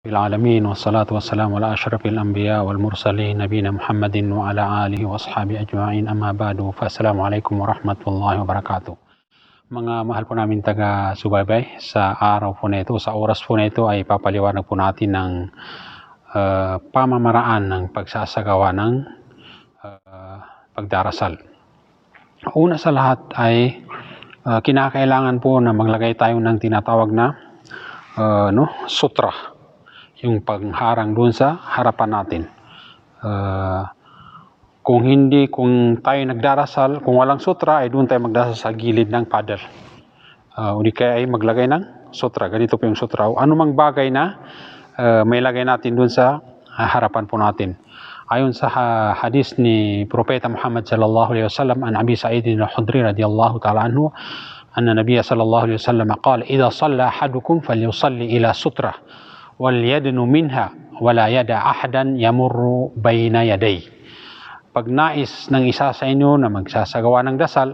العالمين والصلاة والسلام على أشرف الأنبياء والمرسلين نبينا محمد وعلى آله وأصحابه أجمعين أما بعد فالسلام عليكم ورحمة الله وبركاته. Mga mahal po namin taga-subaybay, sa araw po na ito, sa oras po na ito ay papaliwanag po natin ng pamamaraan ng pagsasagawa ng pagdarasal. Una sa lahat ay kinakailangan po na maglagay tayo ng tinatawag na sutra, yung pangharang doon sa harapan natin. Kung tayo nagdarasal, kung walang sutra, ay doon tayo magdarasal sa gilid ng pader. O di kaya ay maglagay ng sutra. Ganito po yung sutra. O anumang bagay na may lagay natin doon sa harapan po natin. Ayon sa hadis ni Propeta Muhammad sallallahu alaihi wasallam an Abi Sa'id al-Khudri radhiyallahu ta'ala anhu anna Nabiy sallallahu alaihi wasallam qala idza shalla ahadukum falyusalli ila sutra wal yadnu minha wala yada ahadan yamurru bayna yaday. Pag nais ng isa sa inyo na magsasagawa ng dasal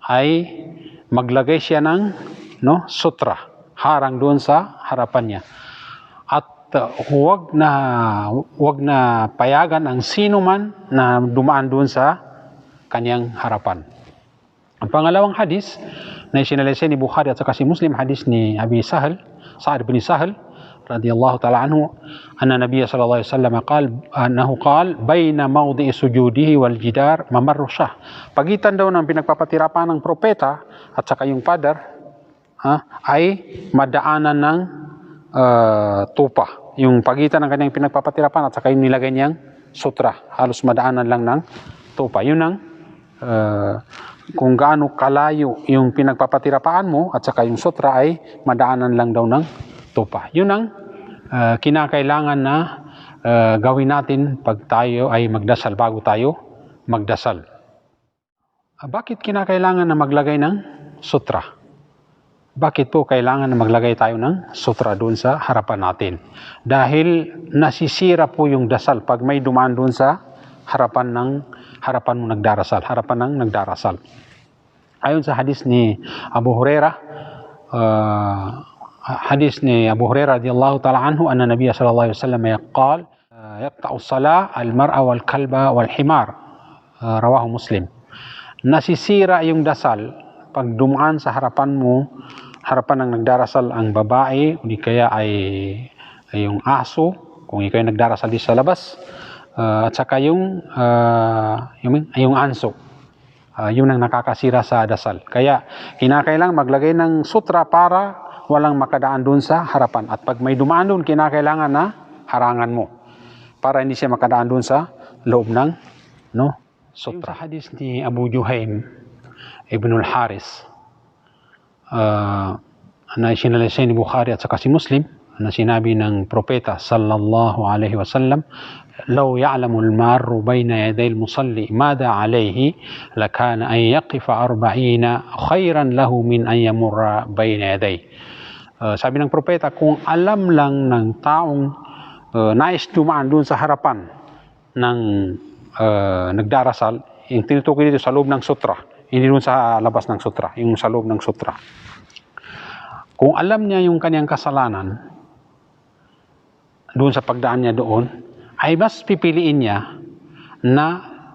ay maglagay siya ng sutra, harang doon sa harapan niya. At huwag na payagan ang sino man na dumaan doon sa kanyang harapan. Ang pangalawang hadis na isinalaysay ni Bukhari at saka si Muslim, hadis ni Abi Sa'ad bin Sahal radhiyallahu ta'ala anhu anna Nabiy sallallahu alaihi wasallam qala bayna mawdi'i sujudihi wal jidar mamarru syah. Pagitan daw ng pinagpapatirapan ng propeta at saka yung pader ay madaanan ng tupa. Yung pagitan ng kanyang pinagpapatirapan at saka yung nilagay niyang sutra, halos madaanan lang ng tupa. Yun ang kung gaano kalayo yung pinagpapatirapaan mo at saka yung sutra ay madaanan lang daw ng tupa. Yun ang kinakailangan na gawin natin pag tayo ay magdasal, bago tayo magdasal. Bakit kinakailangan na maglagay ng sutra? Bakit po kailangan na maglagay tayo ng sutra doon sa harapan natin? Dahil nasisira po yung dasal pag may dumaan doon sa harapan mo nagdarasal, harapan ng nagdarasal. Ayon sa hadis ni Abu Hurairah, hadis ni Abu Hurairah radhiyallahu ta'ala anhu anna Nabiy sallallahu alaihi wasallam yaqal yaqta'u as-salah al-mar'a wal kalba wal himar, rawahu Muslim. Nasisira yung dasal pag dumaan sa harapan ng nagdarasal ang babae, o di kaya ay yung aso kung ikaw ay nagdarasal di sa labas, at saka yung anso. Yun ang nakakasira sa dasal. Kaya kinakailangan maglagay ng sutra para walang makadaan doon sa harapan. At pag may dumaan doon, kinakailangan na harangan mo para hindi siya makadaan doon sa loob ng sutra. Yung sa hadis ni Abu Juhaym ibn al-Haris na isinalaysay ni Bukhari at saka si Muslim, na sinabi ng propeta sallallahu alaihi wasallam, law ya'lamu al-marru bayna yaday al-musalli madha alayhi lakana an yaqifa 40 khayran lahu min an yamurra bayna yaday. Sabi ng propeta, kung alam lang ng taong nais dumaan doon sa harapan ng nagdarasal, yung tinutukoy dito sa loob ng sutra, hindi doon sa labas ng sutra, yung sa loob ng sutra. Kung alam niya yung kanyang kasalanan doon sa pagdaan niya doon, ay mas pipiliin niya na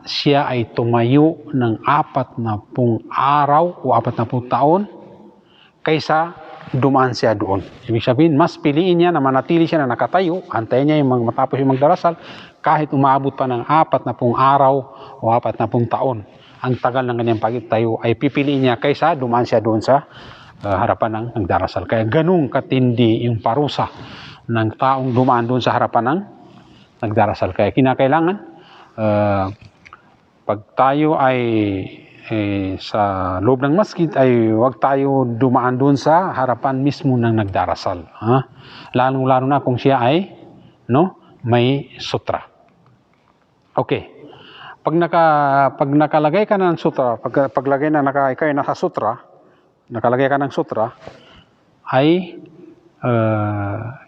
siya ay tumayo ng 40 araw o 40 taon kaysa dumaan siya doon. Ibig sabihin, mas piliin niya na manatili siya na nakatayo, antayin niya yung matapos yung magdarasal, kahit umaabot pa ng 40 araw o 40 taon. Ang tagal ng kanyang pagtayo ay pipiliin niya kaysa dumaan siya doon sa harapan ng nagdarasal. Kaya ganung katindi yung parusa ng taong dumaan doon sa harapan ng nagdarasal. Kaya kinakailangan pag tayo ay sa loob ng masjid ay huwag tayo dumaan doon sa harapan mismo ng nagdarasal. Lalong-lalo na kung siya ay may sutra. Okay. Pag nakalagay ka ng sutra, paglagay na ikaw ay nasa sutra, nakalagay ka ng sutra, ay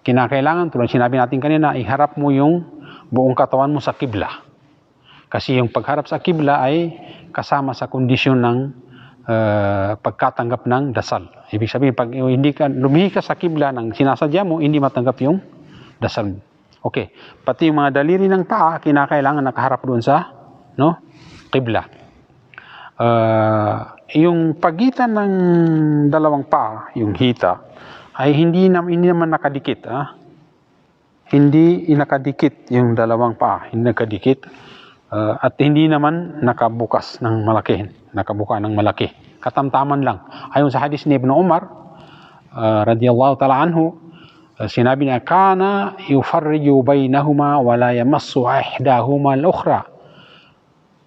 kinakailangan, tulad sinabi natin kanina, iharap mo yung buong katawan mo sa kibla. Kasi yung pagharap sa kibla ay kasama sa kondisyon ng pagkatanggap ng dasal. Ibig sabihin, pag hindi ka lumihi ka sa kibla ng sinasadya mo, hindi matanggap yung dasal mo. Okay, pati yung mga daliri ng paa, kinakailangan nakaharap doon sa qibla. Yung pagitan ng dalawang paa, yung hita, ay hindi naman nakadikit. Hindi nakadikit yung dalawang paa, hindi nakadikit. At hindi naman nakabukas ng malaki, nakabuka ng malaki. Katamtaman lang. Ayon sa hadis ni Ibn Umar, radiyallahu ta'ala anhu, sinabi niya, kana yufarriju bainahuma wa la yamassu ihdahuma al-ukhra.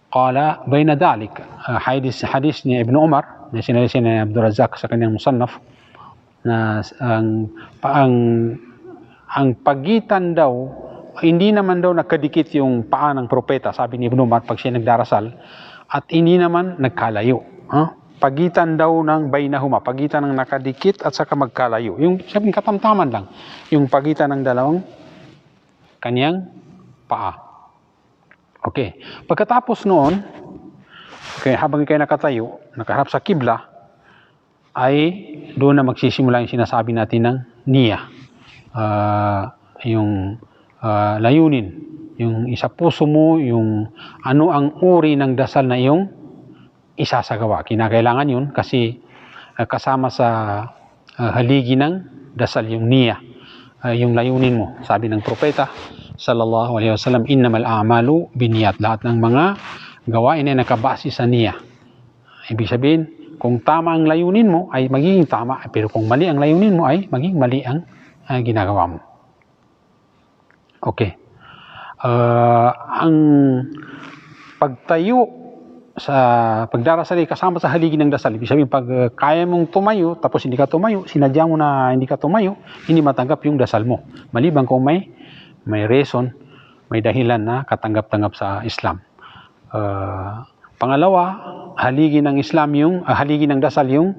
Qala bayna dalik. Hadis ni Ibn Umar, na sinabi ni Abdul Razak sa kanyang musannaf, na ang pagitan daw, hindi naman daw nakadikit yung paa ng propeta, sabi ni Ibn Umar pag siya nagdarasal, at hindi naman nagkalayo. Pagitan daw ng bainahuma, pagitan ng nakadikit at saka magkalayo. Yung sabing katamtaman lang, yung pagitan ng dalawang kanyang paa. Okay, pagkatapos noon, habang kayo nakatayo, nakaharap sa kibla, ay doon na magsisimula yung sinasabi natin ng niya. Yung layunin, yung isa puso mo, yung ano ang uri ng dasal na iyong isasagawa. Kinakailangan yun kasi kasama sa haligi ng dasal yung niya, yung layunin mo. Sabi ng propeta sallallahu alaihi wasallam, innamal a'malu binniyat. Lahat ng mga gawain ay nakabase sa niya. Ibig sabihin, kung tama ang layunin mo ay magiging tama, pero kung mali ang layunin mo ay magiging mali ang ginagawa mo. Okay. Ang pagtayo sa pagdarasal ay kasama sa haligi ng dasal. Ibig sabihin, pag kaya mong tumayo, tapos hindi ka tumayo, sinadya mo na hindi ka tumayo, hindi matanggap yung dasal mo. Maliban kung may reason, may dahilan na katanggap-tanggap sa Islam. Pangalawa, haligi ng Islam yung, haligi ng dasal yung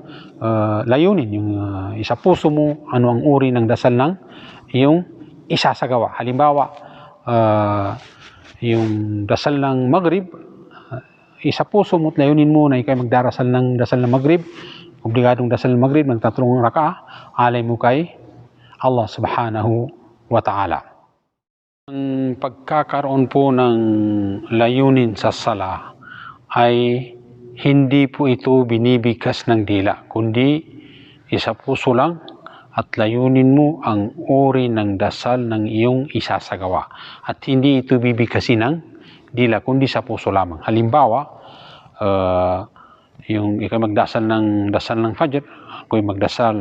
layunin, yung isa puso mo, ano ang uri ng dasal ng yung isasagawa. Halimbawa, yung dasal ng Maghrib, isa puso mo at layunin mo na ikay magdarasal ng dasal ng Maghrib, obligadong dasal ng Maghrib, ng 3 raka'a, alay mo kay Allah subhanahu wa ta'ala. Ang pagkakaroon po ng layunin sa sala ay hindi po ito binibigkas ng dila, kundi isa puso lang at layunin mo ang uri ng dasal ng iyong isasagawa. At hindi ito bibigkasin ng dila, kundi sa puso lamang. Halimbawa, yung ikaw magdasal ng Fajr, ako'y magdasal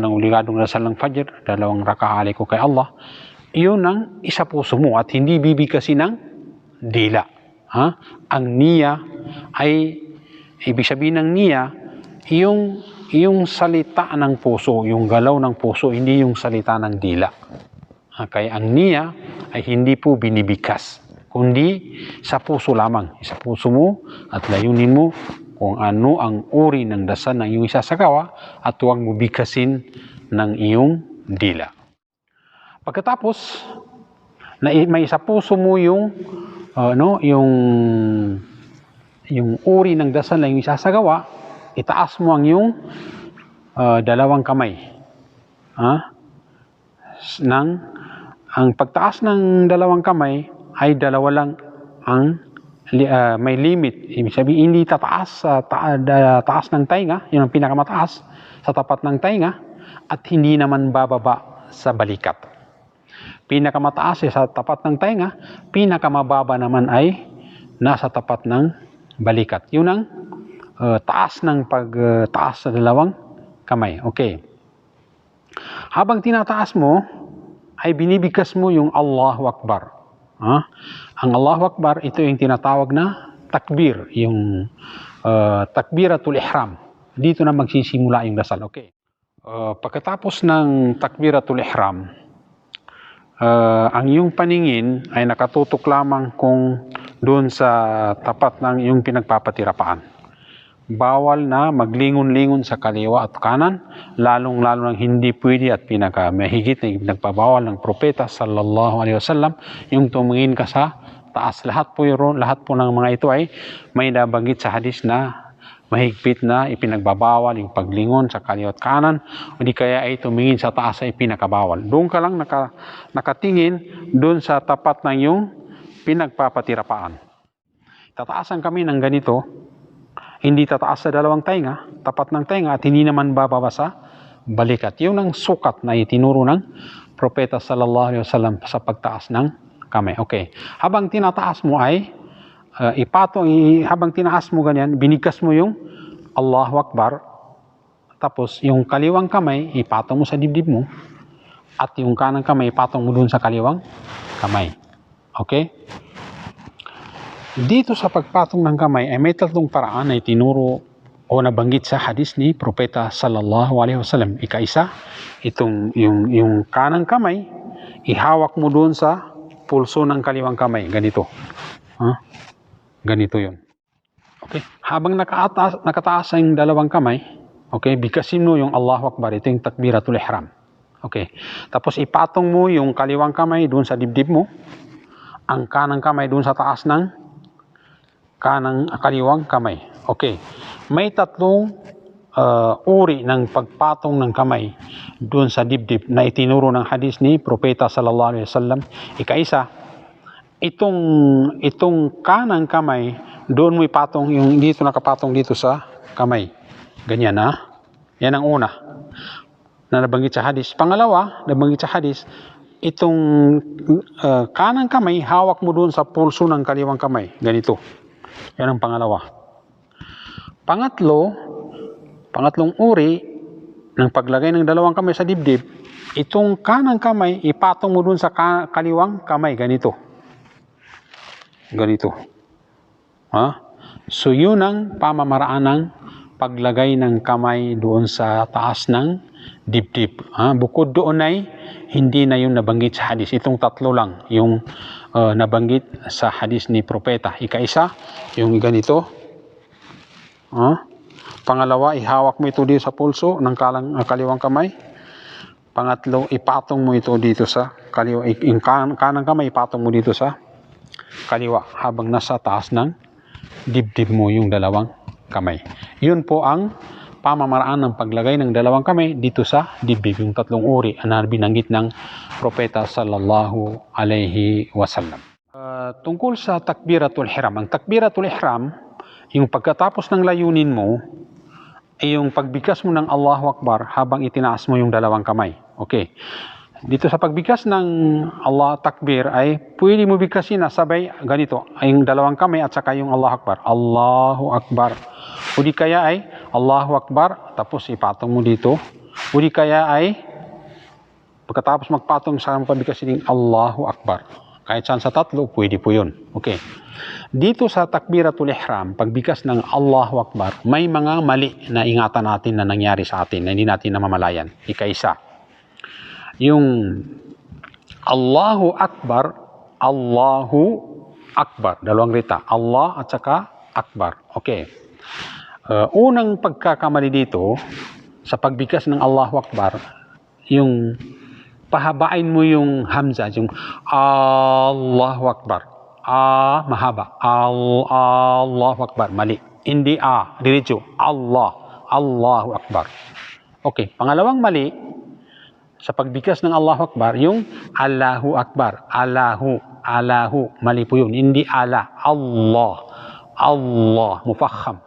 ng obligadong dasal ng Fajr, 2 raka'a alay ko kay Allah. Iyon ang isa puso mo at hindi bibigkasin ng dila. Ang niya ay, ibig sabihin ng niya, yung salita ng puso, yung galaw ng puso, hindi yung salita ng dila. Kaya ang niya ay hindi po binibigkas, kundi sa puso lamang. Sa puso mo at layunin mo kung ano ang uri ng dasal ng iyong isasagawa at huwag mo bigkasin ng iyong dila. Pagkatapos, may sa puso mo yung uri ng dasal na iyong isasagawa, itaas mo ang iyong 2 kamay. Ang pagtaas ng 2 kamay ay 2 lang ang may limit. Ibig sabihin, hindi tataas sa taas ng tainga, yun ang pinakamataas sa tapat ng tainga, at hindi naman bababa sa balikat. Pinakamataas ay sa tapat ng tainga, pinakamababa naman ay nasa tapat ng balikat. Yun ang taas ng pagtaas sa 2 kamay. Okay. Habang tinataas mo, ay binibigkas mo yung Allahu Akbar. Ang Allahu Akbar, ito yung tinatawag na takbir, yung takbiratul ihram. Dito na magsisimula yung dasal. Okay. Pagkatapos ng takbiratul ihram, ang iyong paningin ay nakatutok lamang kung doon sa tapat ng iyong pinagpapatirapaan. Bawal na maglingon-lingon sa kaliwa at kanan, lalong-lalo nang hindi pwede at pinakamahigit na nagpabawal ng propeta sallallahu alaihi wasallam, yung tumingin ka sa taas. Lahat po ng mga ito ay may nabanggit sa hadis na mahigpit na ipinagbabawal yung paglingon sa kaliwat kanan, o di kaya ay tumingin sa taas ay pinakabawal. Doon ka lang nakatingin doon sa tapat ng yung pinagpapatirapaan. Tataasan kami ng ganito, hindi tataas sa dalawang tainga, tapat ng tainga, at hindi naman bababa sa balikat. Yun ang sukat na itinuro ng Propeta sallallahu alaihi wasallam sa pagtaas ng kamay. Okay. Habang tinataas mo ay habang tinaas mo ganyan, binigkas mo yung Allahu Akbar, tapos yung kaliwang kamay ipatong mo sa dibdib mo, at yung kanang kamay ipatong mo dun sa kaliwang kamay. Okay? Dito sa pagpatong ng kamay ay may tatlong paraan na itinuro o nabanggit sa hadis ni Propeta sallallahu alaihi wasallam. Ika-isa, yung kanang kamay ihawak mo doon sa pulso ng kaliwang kamay, ganito. Ganito 'yon. Okay? Habang nakataas ang dalawang kamay, okay, bigkasin mo yung Allahu Akbar, ito yung takbiratul ihram. Okay. Tapos ipatong mo yung kaliwang kamay doon sa dibdib mo, ang kanang kamay doon sa taas ng kaliwang kamay. Okay. May tatlong uri ng pagpatong ng kamay doon sa dibdib na itinuro ng hadis ni Propeta sallallahu alaihi wasallam. Ika-isa, itong kanang kamay, doon mo ipatong yung dito, nakapatong dito sa kamay. Ganyan, yan ang una na nabanggit sa hadis. Pangalawa, nabanggit sa hadis, itong kanang kamay, hawak mo doon sa pulso ng kaliwang kamay. Ganito. Yan ang pangalawa. Pangatlong uri ng paglagay ng dalawang kamay sa dibdib, itong kanang kamay, ipatong mo doon sa kaliwang kamay. Ganito. So yun ang pamamaraan ng paglagay ng kamay doon sa taas ng dibdib. Bukod doon ay hindi na yung nabanggit sa hadis. Itong tatlo lang yung nabanggit sa hadis ni Propeta. Ika-isa, yung ganito. Pangalawa, ihawak mo ito dito sa pulso ng kaliwang kamay. Pangatlo, ipatong mo ito dito sa kaliwa. Yung kanang kamay, ipatong mo dito sa kaliwa habang nasa taas ng dibdib mo yung dalawang kamay. Yun po ang pamamaraan ng paglagay ng dalawang kamay dito sa dibdib, yung tatlong uri na binanggit ng Propeta sallallahu alaihi wasallam. Tungkol sa takbiratul ihram, ang takbiratul ihram, yung pagkatapos ng layunin mo ay yung pagbigkas mo ng Allahu Akbar habang itinaas mo yung dalawang kamay. Okay. Dito sa pagbigkas ng Allah takbir ay pwede mo bigkasin na sabay ganito, ay yung dalawang kamay at saka yung Allahu Akbar. Allahu Akbar. O di kaya ay Allahu Akbar, tapos ipatong mo dito. O di kaya ay pagkatapos magpatong sa pagbigkasin ng Allahu Akbar. Kahit saan sa tatlo, pwede po yun. Okay. Dito sa takbiratul ihram, pagbigkas ng Allahu Akbar, may mga mali na ingatan natin na nangyari sa atin na hindi natin namamalayan. Ika-isa, yung Allahu Akbar, dalawang rita, Allah at saka Akbar. Okay. Unang pagkakamali dito, sa pagbigkas ng Allahu Akbar, yung pahabain mo yung hamza, yung Allahu Akbar. Mahaba. Allahu Akbar. Mali. Hindi diretso. Allahu Akbar. Okay. Pangalawang mali, sa pagbigkas ng Allahu Akbar, yung Allahu Akbar. Allahu. Mali po yun. Hindi Allah. Mufakham.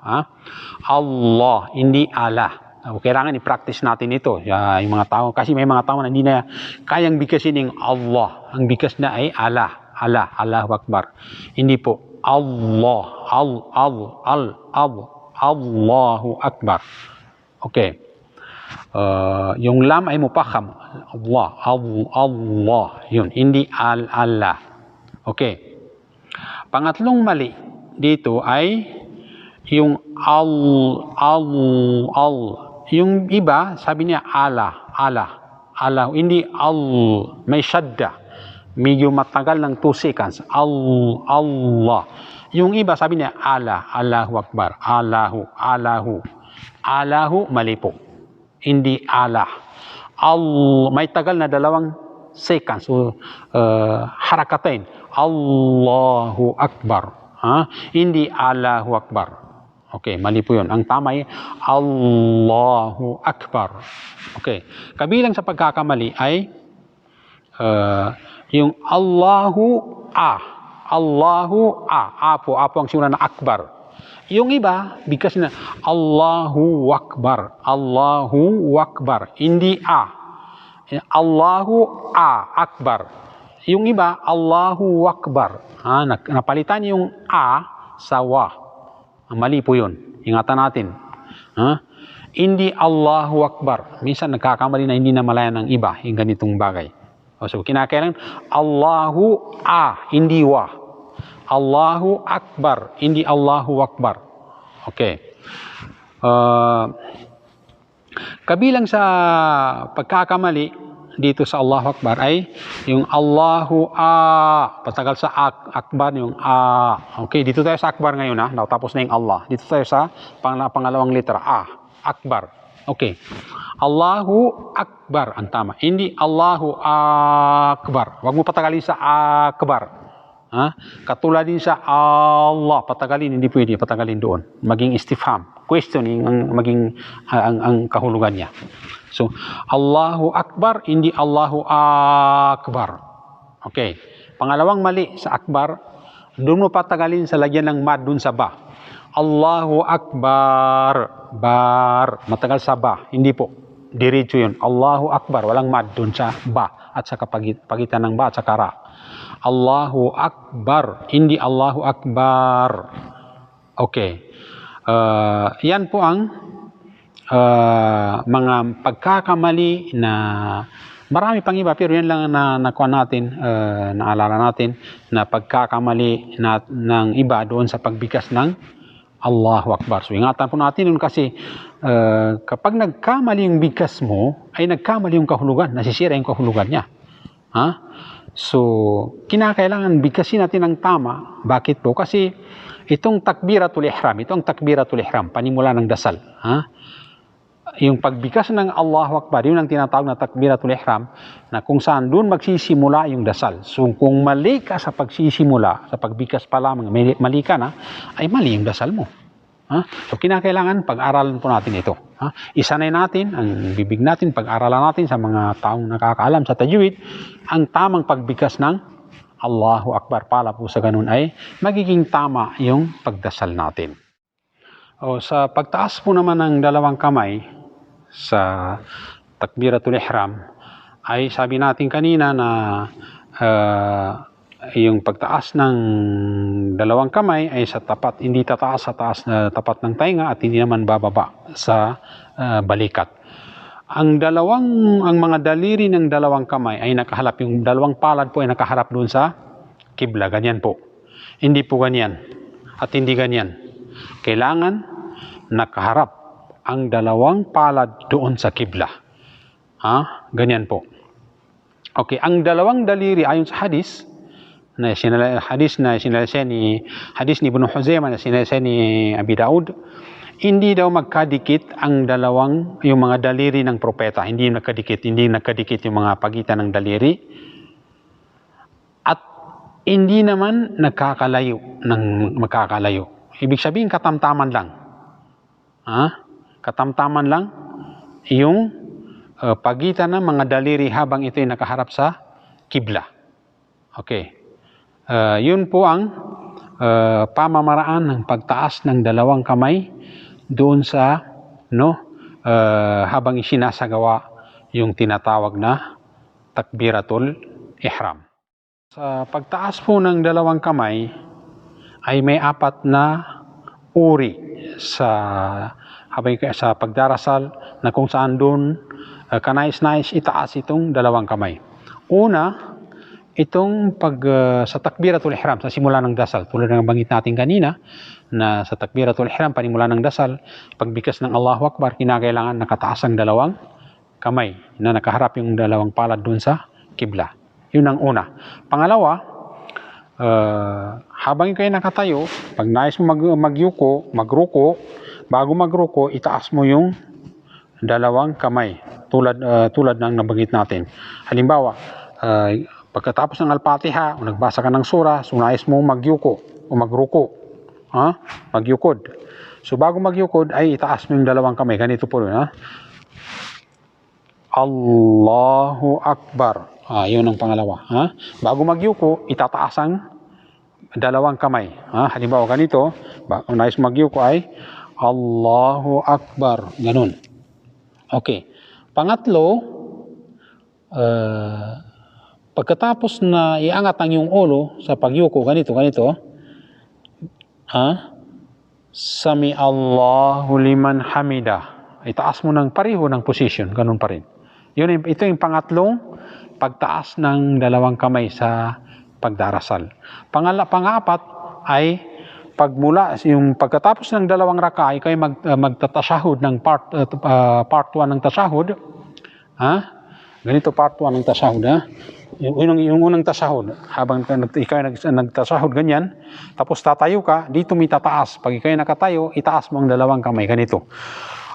Allah. Hindi Allah. Kailangan i-practice natin ito. Yung mga tao, kasi may mga tao na hindi na kayang bigkasin ng Allah. Ang bigkas na ay Allahu Akbar. Hindi po Allahu Akbar. Okay. Yung lam ay mupakham. Allah. Yun. Hindi Allah. Okay. Pangatlong mali dito ay yung yung iba sabi niya Allah. Hindi may shadda. Medyo matagal ng 2 seconds. Allah. Yung iba sabi niya Allahu Akbar. Allahu, mali po. Hindi Allah. May tagal na 2 seconds. So, harakatain. Allahu Akbar. Hindi Allahu Akbar. Okay, mali po yun. Ang tama ay Allahu Akbar. Okay, kabilang sa pagkakamali ay yung Allahu apo ang simula na akbar. Yung iba, bigkas na Allahu Akbar, hindi Allahu akbar. Yung iba, Allahu Akbar. Napalitan yung sa wa. Mali po yun. Ingatan natin. Hindi Allahu Akbar. Minsan nagkakamali na hindi na malaya ng iba yung ganitong bagay. So, kinakailangan Allahu hindi wa. Allahu Akbar, hindi Allahu Akbar. Okay. Kabilang sa pagkakamali dito sa Allahu Akbar ay yung Allahu patagal sa Akbar yung Okay, dito tayo sa Akbar ngayon Tapos na yung Allah. Dito tayo sa pangalawang letra Akbar. Okay. Allahu Akbar ang tama. Hindi Allahu Akbar. Huwag mo patagalin sa Akbar. Katulad din sa Allah, patagalin, hindi pwede patagalin doon. Maging istifham, questioning ang maging ang kahulugan niya. So, Allahu Akbar, hindi Allahu Akbar. Okay. Pangalawang mali sa Akbar, doon mo patagalin sa lagyan ng mad doon sa ba. Allahu Akbar, matagal sa ba, hindi po. Diretso yun. Allahu Akbar, walang mad doon sa ba at sa pagitan ng ba at sa ra. Allahu Akbar, hindi Allahu Akbar. Okay. Yan po ang mga pagkakamali na marami pang iba, pero yan lang na nakuha natin, naalala natin na pagkakamali ng iba doon sa pagbigkas ng Allahu Akbar. So ingatan po natin yun kasi kapag nagkamali yung bigkas mo, ay nagkamali yung kahulugan, nasisira yung kahulugan niya. So, kinakailangan bigkasin natin ng tama. Bakit po? Kasi itong takbiratul ihram, panimula ng dasal. Yung pagbigkas ng Allahu Akbar, yun ang tinatawag na takbiratul ihram, na kung saan doon magsisimula yung dasal. So, kung mali ka sa pagsisimula, sa pagbigkas pa lamang, mali ka na, ay mali yung dasal mo. So, kinakailangan pag-aralan po natin ito. Isanay natin ang bibig natin, pag-aralan natin sa mga taong nakakaalam sa tajwid, ang tamang pagbigkas ng Allahu Akbar. Para po sa ganun ay magiging tama yung pagdasal natin. Sa pagtaas po naman ng dalawang kamay sa takbiratul ihram, ay sabi natin kanina na yung pagtaas ng dalawang kamay ay sa tapat, hindi tataas sa taas na tapat ng tainga at hindi naman bababa sa balikat. Ang mga daliri ng dalawang kamay ay nakaharap, yung dalawang palad po ay nakaharap doon sa kibla, ganyan po. Hindi po ganyan at hindi ganyan. Kailangan nakaharap ang dalawang palad doon sa kibla. Ganyan po. Okay, ang dalawang daliri ayon sa hadis hadis ni Ibn Huzaimah na sinalysay ni Abi Daud, hindi daw magkadikit yung mga daliri ng propeta, hindi nakadikit yung mga pagitan ng daliri, at hindi naman magkakalayo. Ibig sabihin katamtaman lang. Katamtaman lang yung pagitan ng mga daliri habang ito ay nakaharap sa kibla. Okay. Yun po ang pamamaraan ng pagtaas ng dalawang kamay doon sa habang isinasagawa yung tinatawag na takbiratul ihram. Sa pagtaas po ng dalawang kamay ay may 4 na uri sa pagdarasal na kung saan doon kanais-nais itaas itong dalawang kamay. Una, itong sa takbiratul ihram, sa simula ng dasal, tulad ng banggit natin kanina, na sa takbiratul ihram, panimula ng dasal, pagbigkas ng Allahu Akbar, kinakailangan nakataas ang dalawang kamay, na nakaharap yung dalawang palad dun sa kibla. Yun ang una. Pangalawa, habang kayo nakatayo, pag nais mo magruko, bago magruko, itaas mo yung dalawang kamay, tulad ng nabanggit natin. Halimbawa, pagkatapos ng Al-Fatiha, nagbasa ka ng surah, so nais mo magyuko o magruko, magyukod. So bago magyukod ay itaas mo yung dalawang kamay. Ganito po ha. Allahu Akbar. Yun ang pangalawa. Ha? Bago magyuko, itataas ang dalawang kamay. Ha? Halimbawa ganito, bago nais magyuko ay Allahu Akbar. Ganun. Okay. Pangatlo, pagkatapos na iangat ang iyong ulo sa pagyuko, ganito. Sami Allahu liman hamida. Itaas mo ng pareho ng position, ganun pa rin. Ito yung pangatlong pagtaas ng dalawang kamay sa pagdarasal. Pang-apat ay pagmula yung pagkatapos ng dalawang raka ay kayo magtatashahud ng part 1 ng tashahud. Ganito part 1 ng tashahud. Yung unang tashahud, habang ikaw nagtashahud ganyan, tapos tatayo ka, dito may tataas. Pag ikaw nakatayo, itaas mo ang dalawang kamay. Ganito.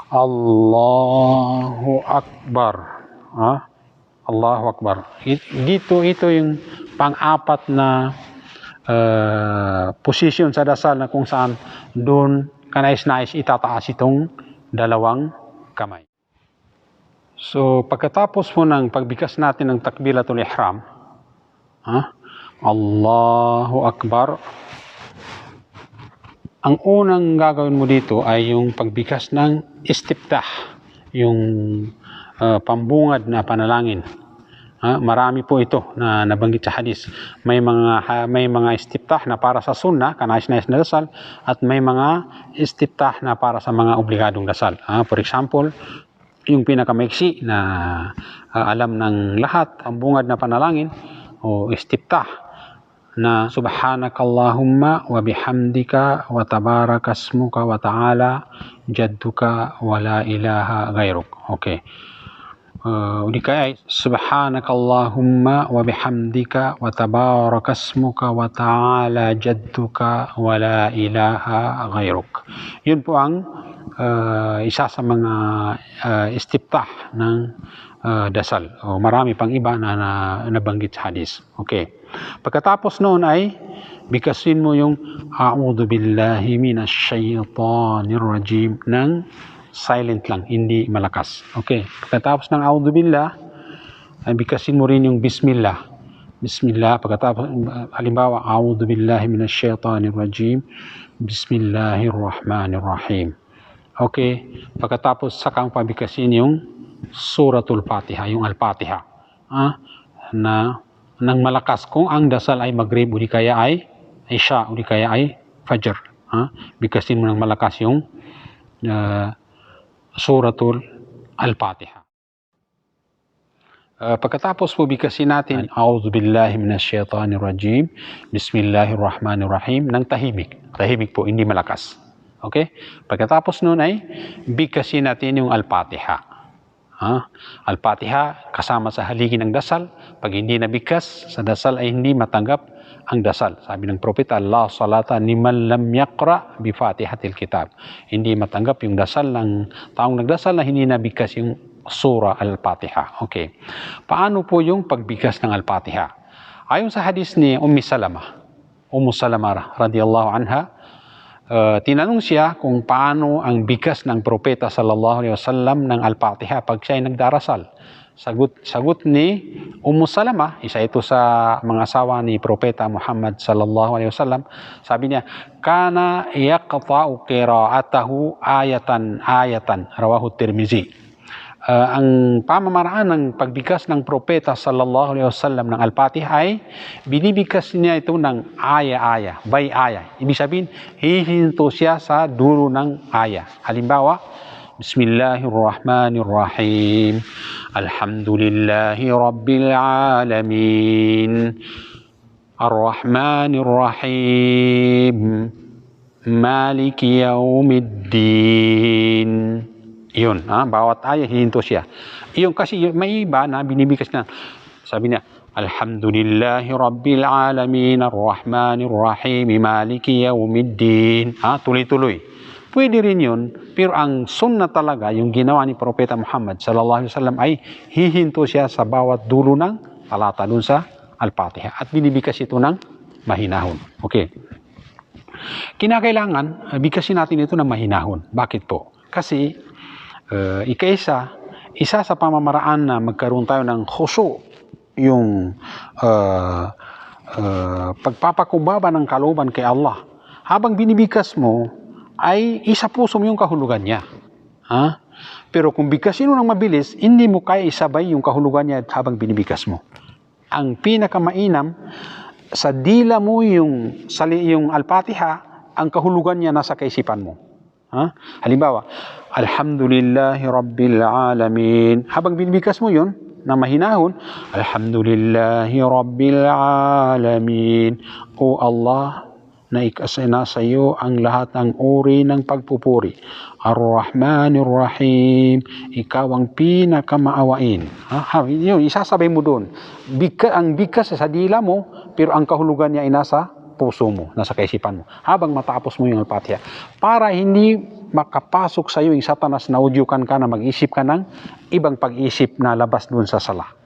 Allahu Akbar. Allahu Akbar. Ito yung pang-apat na position sa dasal na kung saan doon kanais-nais itataas itong dalawang kamay. So, pagkatapos mo ng pagbikas natin ng takbiratul ihram, Allahu Akbar, ang unang gagawin mo dito ay yung pagbikas ng istiftah, yung pambungad na panalangin. Marami po ito na nabanggit sa hadis. May mga istiftah na para sa sunnah, kanais-nais na dasal, at may mga istiftah na para sa mga obligadong dasal. For example, yung pinakamaiksi na alam ng lahat, ang bungad na panalangin o istiftah na subhanakallahumma wa bihamdika wa tabarakasmuka wa ta'ala jadduka wa la ilaha ghairuk. Okay. Uli kaya subhanakallahumma wa bihamdika wa tabarakasmuka wa ta'ala jadduka wa la ilaha ghairuk. Yun po ang isa sa mga istiftah ng dasal. Marami pang iba na nabanggit sa hadis. Okay. Pagkatapos noon ay bigkasin mo yung a'udhu billahi minash shaytanir rajim ng silent lang, hindi malakas. Okay. Pagkatapos ng a'udhu billah ay bigkasin mo rin yung bismillah. Bismillah. Pagkatapos halimbawa a'udhu billahi minash shaytanir rajim. Bismillahirrahmanirrahim. Okay, pagkatapos sakang pabigkasin yung suratul Fatiha, yung Al-Fatiha. Na nang malakas kung ang dasal ay Maghrib, uli kaya ay Isya, uli kaya ay Fajr. Bigkasin mo ng malakas yung suratul Al-Fatiha. Pagkatapos po bigkasin natin A'udhu billahi minash shaitanir rajim. Bismillahirrahmanirrahim ng tahimik. Tahimik po, hindi malakas. Okay? Pagkatapos nun ay bigkasin natin yung Al-Fatiha. Al-Fatiha kasama sa haligi ng dasal. Pag hindi nabigkas sa dasal ay hindi matanggap ang dasal. Sabi ng propeta, la salata liman lam yaqra bi Fatihatil kitab. Hindi matanggap yung dasal ng taong nagdasal na hindi nabigkas yung surah Al-Fatiha. Okay. Paano po yung pagbigkas ng Al-Fatiha? Ayon sa hadis ni Ummu Salamah radhiyallahu anha, tinanong siya kung paano ang bigkas ng propeta sallallahu alaihi wasallam ng Al-Fatiha pag siya ay nagdarasal. Sagot ni Ummu Salamah, isa ito sa mga asawa ni propeta Muhammad sallallahu alaihi wasallam, sabi niya, kana yaqta'u qira'atahu ayatan, rawahu Tirmizi. Ang pamamaraan ng pagbigkas ng propeta sallallahu alaihi wasallam ng Al-Fatiha ay binibigkas niya ito ng aya-aya, by aya. Ibig sabihin, hihinto siya sa dulo ng aya. Halimbawa, Bismillahirrahmanirrahim. Alhamdulillahi Rabbil Alamin. Ar-Rahmanirrahim. Maliki Yawmiddin. Yun, bawat aya hihinto siya. Yung kasi may iba na binibigkas na. Sabi niya, Alhamdulillahi Rabbil Alamin, Ar-Rahmanir Rahim, Maliki Yawmiddin. Tuloy-tuloy. Pwede rin yun, pero ang sunnah talaga, yung ginawa ni Propeta Muhammad sallallahu alaihi wasallam ay hihinto siya sa bawat dulo ng talata dun sa Al-Fatiha. At binibigkas ito ng mahinahon. Okay. Kinakailangan, bigkasin natin ito ng mahinahon. Bakit po? Kasi, isa sa pamamaraan na magkaroon tayo ng khusyu, yung pagpapakumbaba ng kalooban kay Allah. Habang binibigkas mo, ay isa puso mo yung kahulugan niya. Ha? Pero kung bigkasin mo ng mabilis, hindi mo kaya isabay yung kahulugan niya habang binibigkas mo. Ang pinakamainam, sa dila mo yung Al-Fatiha, ang kahulugan niya nasa kaisipan mo. Ha? Halimbawa, Alhamdulillahi Rabbil Alamin. Habang binibigkas mo yun, na mahinahon, Alhamdulillahi Rabbil Alamin. O Allah, naikasina sa iyo ang lahat ng uri ng pagpupuri. Ar-Rahmanir Rahim, ikaw ang pinakamaawain. Yun, isasabay mo doon. Ang bigkas sa dila mo, pero ang kahulugan niya ay nasa puso mo, nasa kaisipan mo. Habang matapos mo yung Al-Fatiha. Para hindi makapasok sa iyo yung Satanas na udyukan ka na mag-isip ka ng ibang pag-isip na labas doon sa sala.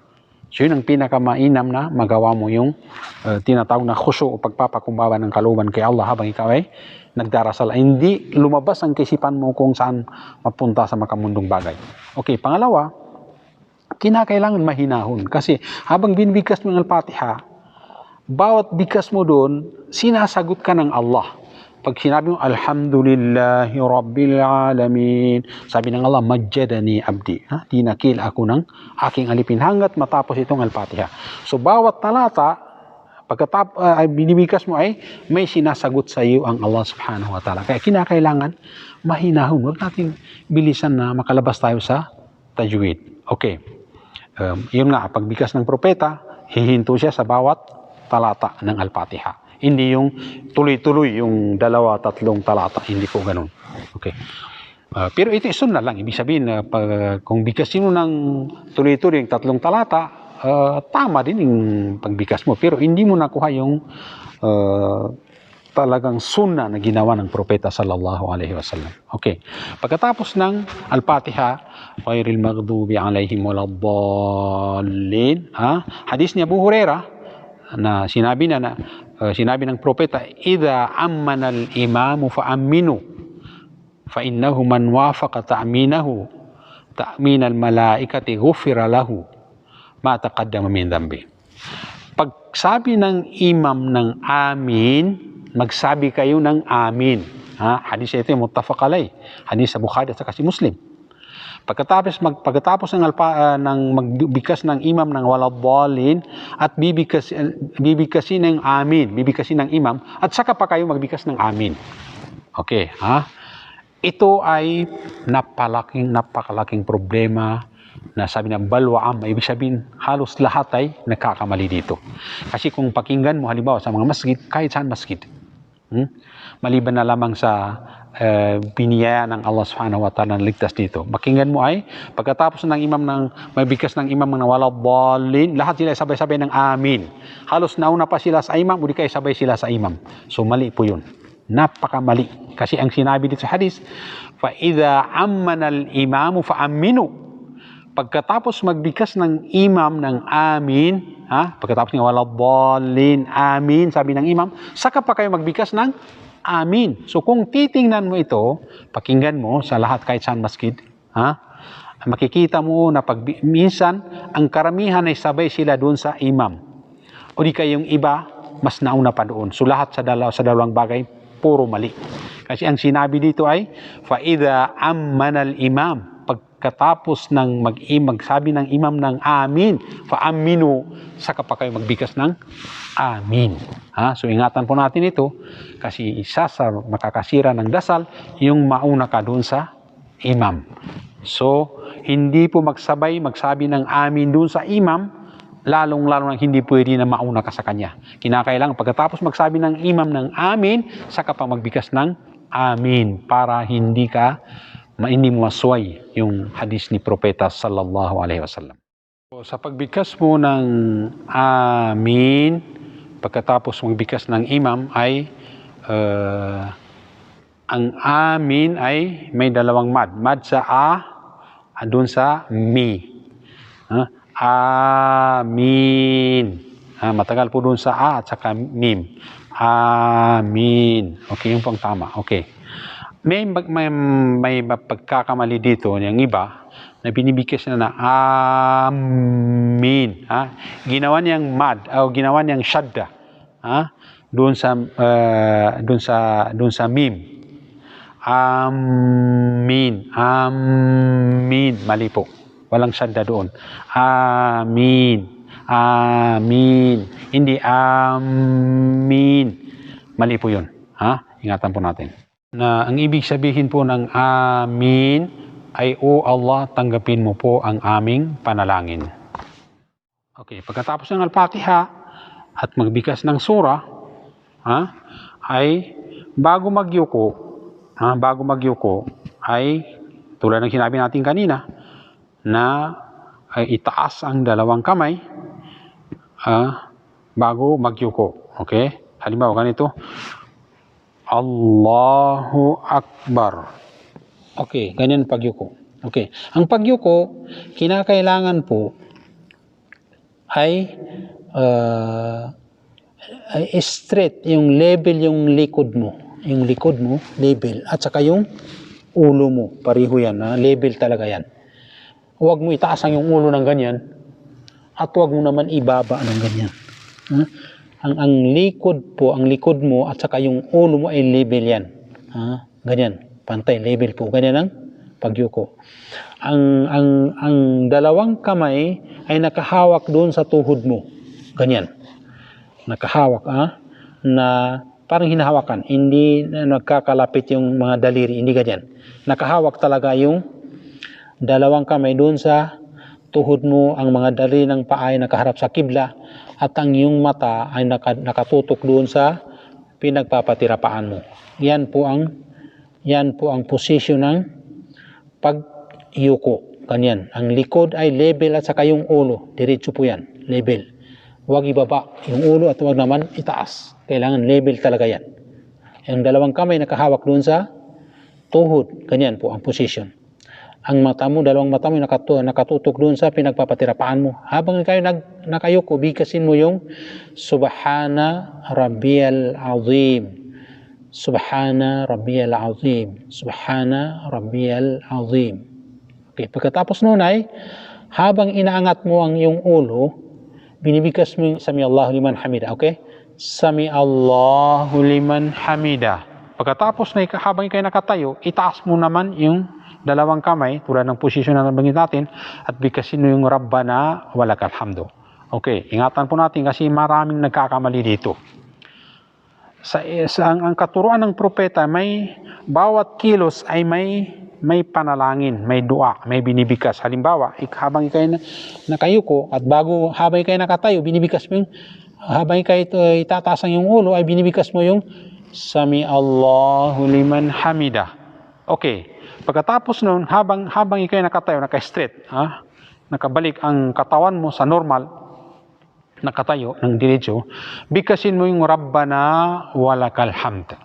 So yun ang pinakamainam na magawa mo yung tinatawag na khusyu o pagpapakumbaba ng kalooban kay Allah habang ikaw ay nagdarasal. Hindi lumabas ang kaisipan mo kung saan mapunta sa makamundong bagay. Okay, pangalawa, kinakailangan mahinahon. Kasi habang binibigkas mo ng Al-Fatiha, bawat bigkas mo doon, sinasagot ka ng Allah. Pag sinabi mo, Alhamdulillahi Rabbil Alamin, sabi ng Allah, Majjadani Abdi. Dinakil ako ng aking alipin hanggat matapos itong Al-Fatiha. So, bawat talata, binibigkas mo ay may sinasagot sa iyo ang Allah subhanahu wa ta'ala. Kaya kinakailangan mahinahon. Huwag natin bilisan na makalabas tayo sa tajwid. Okay. Yun nga, pagbigkas ng propeta, hihinto siya sa bawat talata ng Al-Fatiha. Hindi yung tuloy-tuloy yung 2-3 talata. Hindi po ganun. Okay. Pero ito sunna lang. Ibig sabihin, kung bigkasin mo ng tuloy-tuloy yung 3 talata, tama din yung pagbigkas mo. Pero hindi mo nakuha yung talagang sunna na ginawa ng propeta sallallahu alaihi wasallam. Okay. Pagkatapos ng Al-Fatiha, ghayril maghdubi alaihim waladdallin. Hadis ni Abu Hurairah na sinabi ng propeta, idza ammana al-imamu fa aminu fa innahu man wafaqa ta'minahu ta'min al-malaikati ghufira lahu ma taqaddama min dhanbi. Pag sabi ng imam ng amin, magsabi kayo ng amin. Hadis ito yung muttafaq alayh. Hadis sa Bukhari at si Muslim. Pagkatapos ng magbigkas ng imam ng waladdallin at bibigkasin ng amin, bibigkasin ng imam at saka pa kayo magbigkas ng amin. Okay, ito ay napakalaking problema na sabi ng balwaam, ibig sabihin halos lahat ay nagkakamali dito. Kasi kung pakinggan mo halimbawa sa mga masjid, kahit saan masjid, maliban na lamang sa biniyaya ng Allah subhanahu wa ta'ala na ligtas dito. Pakinggan mo ay, pagkatapos ng imam may bigkas ng imam ng waladdallin, lahat sila sabay-sabay ng amin. Halos nauna pa sila sa imam, uli kayo sabay sila sa imam. So mali po yun. Napakamali. Kasi ang sinabi dito sa hadis, fa idza ammana al-imamu fa aminu. Pagkatapos magbigkas ng imam ng amin, pagkatapos ng waladdallin, amin, sabi ng imam, saka pa kayo magbigkas ng amin. So kung titingnan mo ito, pakinggan mo sa lahat kahit saan masjid, makikita mo na minsan ang karamihan ay sabay sila doon sa imam. O di kayong iba, mas nauna pa doon. So lahat sa dalawang bagay, puro mali. Kasi ang sinabi dito ay, fa idza ammana al-imam, pagkatapos ng magsabi ng imam ng amin, fa aminu, saka pa kayo magbigkas ng amin. So ingatan po natin ito kasi isa sa makakasira ng dasal yung mauna ka doon sa imam. So hindi po magsabi ng amin doon sa imam, lalong-lalo na hindi pwede na mauna ka sa kanya. Kinakailangan pagkatapos magsabi ng imam ng amin, saka pa magbigkas ng amin para hindi mo masway yung hadis ni propeta sallallahu alaihi wasallam. So, sa pagbigkas mo ng amin, pagkatapos magbigkas ng imam ay ang amin ay may dalawang mad. Mad sa doon sa mi. Amin. Matagal po doon sa a at saka mim. Amin. Okay, yung pang tama. Okay. May pagkakamali dito yung iba na binibigkas na amin. Ginawa niyang mad o ginawa niyang shadda. Doon sa mim. Amin. Amin. Mali po. Walang shadda doon. Amin. Amin. Hindi amin. Mali po yun. Ingatan po natin. Na ang ibig sabihin po ng amin ay, O Allah, tanggapin mo po ang aming panalangin. Okay, pagkatapos ng Al-Fatiha at magbigas ng surah, ay bago magyuko ay tulad ng sinabi natin kanina na ay itaas ang dalawang kamay bago magyuko. Okay? Halimbawa ganito, Allahu Akbar. Okay, ganyan pagyuko. Okay. Ang pagyuko, kinakailangan po ay straight, yung level yung likod mo. Yung likod mo, level. At saka yung ulo mo, pareho yan. Level talaga yan. Huwag mo itaas ang yung ulo ng ganyan at huwag mo naman ibaba ng ganyan. Ang likod po, ang likod mo at saka yung ulo mo ay level yan. Ganyan, pantay, level po. Ganyan ang pagyuko. Ang dalawang kamay ay nakahawak doon sa tuhod mo. Ganyan. Nakahawak, na parang hinahawakan. Hindi nagkakalapit yung mga daliri, hindi ganyan. Nakahawak talaga yung dalawang kamay doon sa tuhod mo, ang mga daliri ng paa ay nakaharap sa kibla at ang iyong mata ay nakatutok doon sa pinagpapatirapaan mo. Yan po ang posisyon ng pagyuko. Ganyan. Ang likod ay level at saka yung ulo. Diretso po yan. Level. Huwag ibaba yung ulo at huwag naman itaas. Kailangan level talaga yan. Ang dalawang kamay nakahawak doon sa tuhod. Ganyan po ang posisyon. Ang mata mo, dalawang mata mo nakatutok doon sa pinagpapatirapaan mo. Habang kayo nakayuko, bigkasin mo yung Subhana Rabbiyal Azim. Subhana Rabbiyal Azim. Subhana Rabbiyal Azim. Okay, pagkatapos noon ay, habang inaangat mo ang iyong ulo, binibigkas mo yung Sami Allahu Liman Hamida. Okay? Sami Allahu Liman Hamida. Pagkatapos na habang kayo nakatayo, itaas mo naman yung dalawang kamay, tulad ng posisyon na nabanggit natin, at bigkasin mo yung Rabbana walakal hamdu. Okay, ingatan po natin kasi maraming nagkakamali dito. Ang katuruan ng propeta, bawat kilos ay may panalangin, may dua, may binibigkas. Halimbawa, habang kayo nakayuko at habang kayo nakatayo, binibigkas mo yung, habang kayo itataas ang yung ulo, ay binibigkas mo yung Sami Allahu Liman Hamida. Okay. Pagkatapos noon, habang ikaw nakatayo, naka-straight, nakabalik ang katawan mo sa normal, nakatayo ng diretso, bigkasin mo yung Rabbana walakal hamd.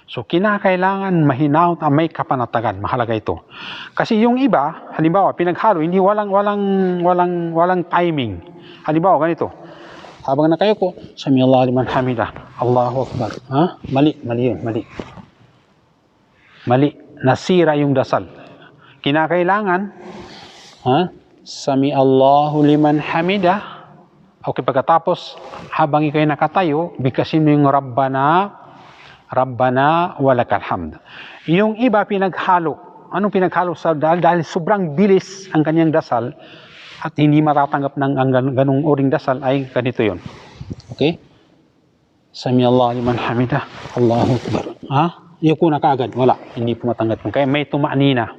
So, kinakailangan mahinaw at may kapanatagan. Mahalaga ito. Kasi yung iba, halimbawa, pinaghalo, hindi walang timing. Halimbawa, ganito. Habang nakayuko, Sami Allahu Liman Hamida, Allahu Akbar. Mali yun, mali. Nasira yung dasal. Kinakailangan, Sami Allahu Liman Hamida. Okay, pagkatapos, habang ikaw nakatayo, bigkasin mo yung Rabbana walakal hamd. Yung iba pinaghalo. Anong pinaghalo? Dahil sobrang bilis ang kanyang dasal at hindi matatanggap ng ganung uring dasal ay ganito yun. Okay? Sami Allahu Liman Hamida, Allahu Akbar. Yuko na kaagad, wala, hindi po matanggap. Kaya may tumanina.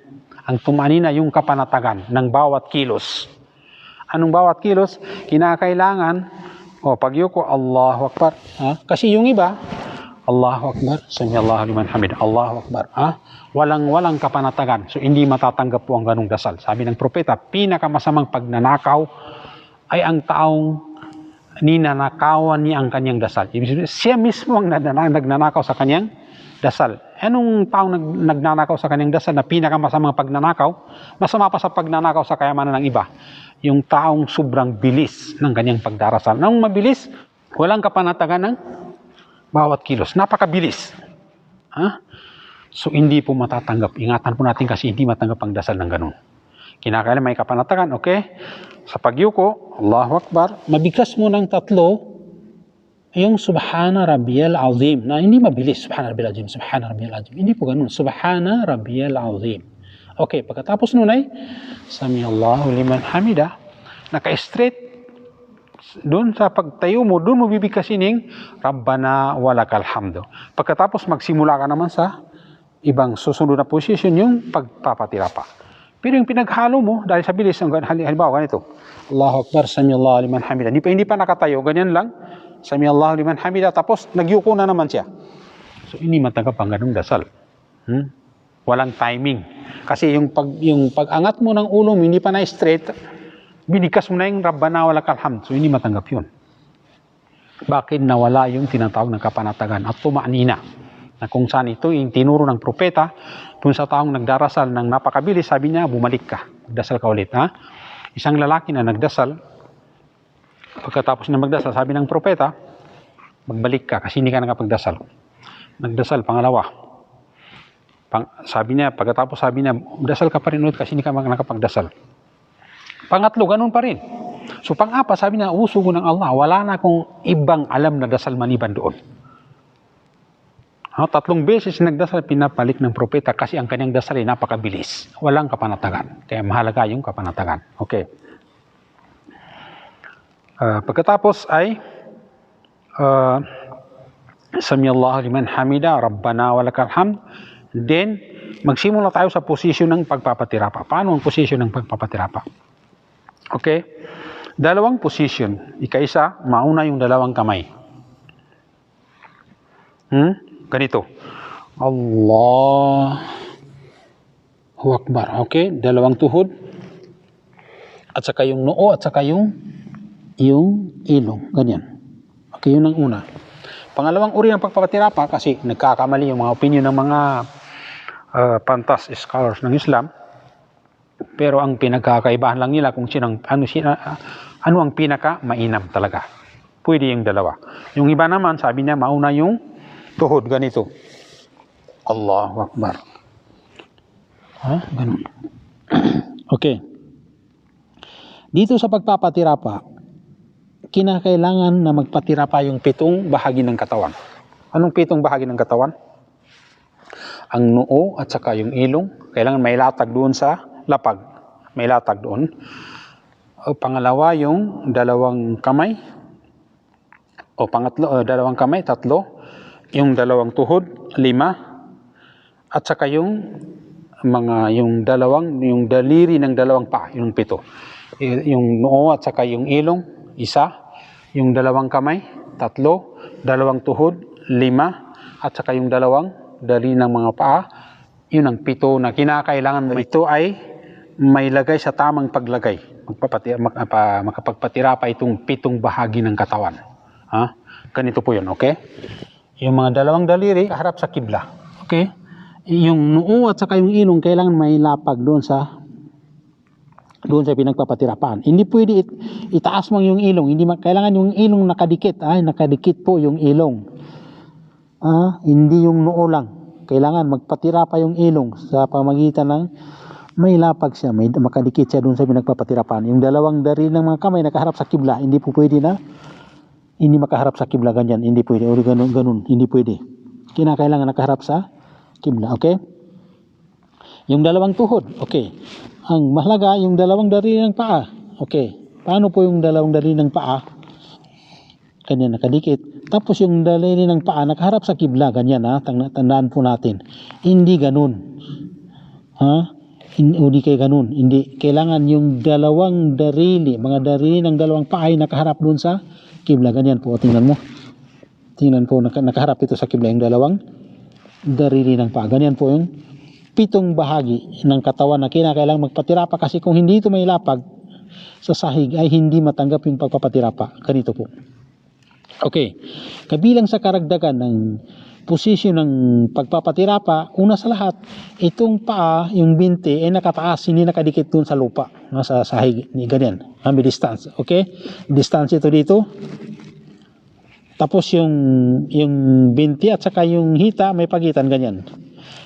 Ang tumanina yung kapanatagan ng bawat kilos. Anong bawat kilos? Kinakailangan, pag yuko, Allahu Akbar. Kasi yung iba, Allahu Akbar, Sami Allahu Liman Hamid, Allahu Akbar. Walang kapanatagan. So hindi matatanggap po ang ganung dasal. Sabi ng propeta, pinakamasamang pagnanakaw ay ang taong ninanakawan niya ang kanyang dasal. Ibig sabihin, siya mismo ang nagnanakaw sa kanyang dasal. Anong taong nagnanakaw sa kanyang dasal na pinakamasamang pagnanakaw? Masama pa sa pagnanakaw sa kayamanan ng iba. yung taong sobrang bilis ng kanyang pagdarasal. Nang mabilis, walang kapanatagan ng bawat kilos. Napakabilis. So, hindi po matatanggap. Ingatan po natin kasi hindi matanggap ang dasal ng ganun. Kinakailangan may kapanatagan, okay? Sa pagyuko, Allahu Akbar, mabigkas mo ng 3, yung Subhana Rabbiyal Azim, na hindi mabilis, Subhana Rabbiyal Azim, Subhana Rabbiyal Azim. Hindi po ganun, Subhana Rabbiyal Azim. Okay, pagkatapos nun ay, Sami Allahu liman hamida, naka-straight, doon sa pagtayo mo, doon mo bibigkasin yung Rabbana walakal hamdu. Pagkatapos magsimula ka naman sa ibang susunod na position, yung pagpapatira pa. Pero yung pinaghalo mo, dahil sa bilis, halimbawa ganito, Allahu Akbar, Sami Allahu liman hamida. Hindi pa nakatayo, ganyan lang, Sami Allahu liman hamida, tapos nagyuko na naman siya. So, hindi matanggap ang ganung dasal. Walang timing. Kasi yung pag-angat mo ng ulo mo, hindi pa na straight, binigkas mo na yung Rabbana walakal hamd. So, hindi matanggap yun. Bakit nawala yung tinatawag ng kapanatagan at tumanina? Na kung saan ito yung tinuro ng propeta, kung sa taong nagdarasal ng napakabilis, sabi niya, bumalik ka. Magdasal ka ulit. Isang lalaki na nagdasal, pagkatapos na magdasal, sabi ng propeta, magbalik ka kasi hindi ka nakapagdasal. Nagdasal, pangalawa. Pagkatapos sabi niya, dasal ka pa rin ulit kasi hindi ka nakapagdasal. Pangatlo, ganun pa rin. So pang-apat, sabi niya, usugo ng Allah, wala na akong ibang alam na dasal maliban doon. 3 beses nagdasal, pinapalik ng propeta kasi ang kanyang dasal ay napakabilis. Walang kapanatagan. Kaya mahalaga yung kapanatagan. Okay. Pagkatapos ay Sami Allahu liman hamida, Rabbana walakal hamd. Then, magsimula tayo sa posisyon ng pagpapatirapa. Paano ang posisyon ng pagpapatirapa? Okay? 2 posisyon. Ika-isa, mauna yung 2 kamay. Ganito. Allahu Akbar. Okay? 2 tuhod. At saka yung noo at saka yung ilong. Ganyan. Okay, yun ang una. Pangalawang uri ng pagpapatirapa, kasi nagkakamali yung mga opinion ng mga pantas scholars ng Islam. Pero ang pinagkakaibahan lang nila kung ano ang pinaka mainam talaga. Pwede yung 2. Yung iba naman, sabi niya, mauna yung tuhod, ganito. Allahu Akbar. Ganun. Okay. Dito sa pagpapatirapa, kinakailangan na magpatirapa yung 7 bahagi ng katawan. Anong 7 bahagi ng katawan? Ang noo at saka yung ilong. Kailangan may latag doon sa lapag. May latag doon. Pangalawa, yung 2 kamay. Pangatlo, 2 kamay, 3. Yung 2 tuhod, 5. At saka yung daliri ng 2 paa, yung 7. Yung noo at saka yung ilong, 1. Yung 2 kamay, 3. 2 tuhod, 5. At saka yung 2 daliri ng mga paa, yun ang 7 na kinakailangan. Ito ay may lagay sa tamang paglagay. Makapagpatira pa itong 7 bahagi ng katawan. Ganito po yun, okay? Yung mga 2 daliri, harap sa kibla. Okay? Yung noo at saka yung ilong, kailangan may lapag doon sa pinagpapatirapaan. Hindi pwede itaas mo yung ilong. Kailangan yung ilong nakadikit. Nakadikit po yung ilong. Hindi yung noo lang. Kailangan magpatira pa yung ilong sa pamagitan ng may lapag siya, may makadikit siya doon sa pinagpapatirapaan. Yung 2 dari ng mga kamay nakaharap sa kibla, hindi po pwede na hindi makaharap sa kibla, ganyan. Hindi pwede. O ganun, hindi pwede. Kinakailangan nakaharap sa kibla, okay? Yung 2 tuhod, okay. Ang mahalaga, yung 2 dari ng paa. Okay. Paano po yung 2 dari ng paa? Ganyan, nakadikit. Tapos yung daliri ng paa, nakaharap sa kibla. Ganyan, tandaan po natin. Hindi ganun. Hindi kayo ganun. Hindi. Kailangan yung 2 darili, mga darili ng 2 paa ay nakaharap doon sa kibla. Ganyan po. Tingnan mo. Tingnan po, nakaharap ito sa kibla. Yung 2 darili ng paa. Ganyan po yung 7 bahagi ng katawan na kinakailangan magpatirapa, kasi kung hindi ito may lapag sa sahig ay hindi matanggap yung pagpapatirapa. Ganito po. Okay. Kabilang sa karagdagan ng posisyon ng pagpapatirapa, una sa lahat, itong paa, yung binti, ay nakataas, hindi nakadikit dun sa lupa, sa sahig, ganyan, may distance, okay? Distance ito dito. Tapos yung binti at saka yung hita, may pagitan, ganyan.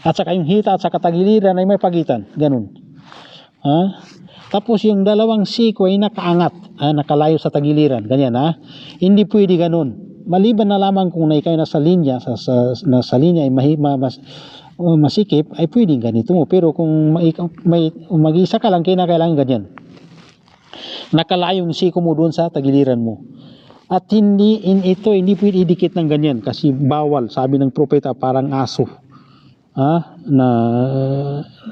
At saka yung hita at saka tagiliran ay may pagitan, ganun. Tapos yung dalawang siko ay nakaangat, nakalayo sa tagiliran, ganyan, Hindi pwede ganun. Maliban na lamang kung kayo nasa linya, nasa linya ay masikip, ay pwedeng ganito mo. Pero kung mag-isa ka lang, kailangan ganyan. Nakalayo yung siko mo doon sa tagiliran mo. At hindi pwede idikit ng ganyan kasi bawal, sabi ng propeta, parang aso. Na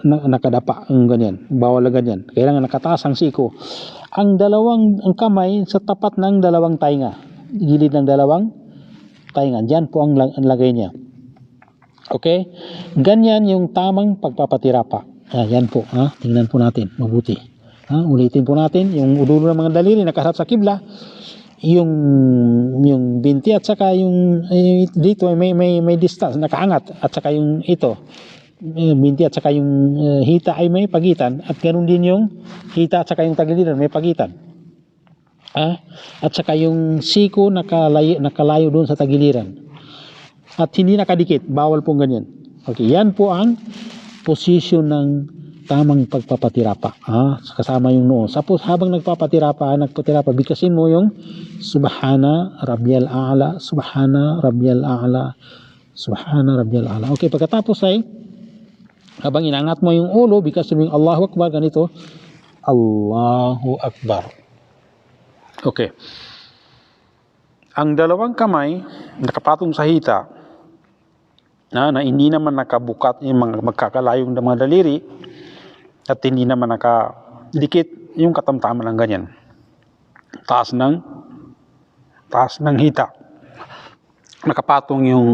nakadapa ang ganyan, bawal na ganyan. Kailangan nakataas ang siko. Ang kamay sa tapat ng dalawang tainga, gilid ng dalawang tainga, diyan po ang lagay niya. Okay, ganyan yung tamang pagpapatirapa. Yan po, tingnan po natin mabuti. Ulitin po natin yung udulo ng mga daliri nakaharap sa kibla, yung binti at saka yung dito may distance, nakaangat, at saka yung ito binti at saka yung hita ay may pagitan, at ganoon din yung hita at saka yung tagiliran may pagitan. At saka yung siko nakalayo doon sa tagiliran at hindi nakadikit, bawal pong ganyan. Okay, yan po ang posisyon ng tamang pagpapatirapa. Kasama yung noo. Tapos habang nagpapatirapa, bigkasin mo yung Subhana Rabbiyal A'la, Subhana Rabbiyal A'la, Subhana Rabbiyal A'la. Okay, pagkatapos ay habang inangat mo yung ulo, bigkasin mo yung Allahu Akbar, ganito, Allahu Akbar. Okay. Ang dalawang kamay nakapatong sa hita, na hindi naman nakabukat yung mga magkakalayong mga daliri, at hindi naman nakadikit yung katamtaman ng ganyan. Taas ng hita. Nakapatong yung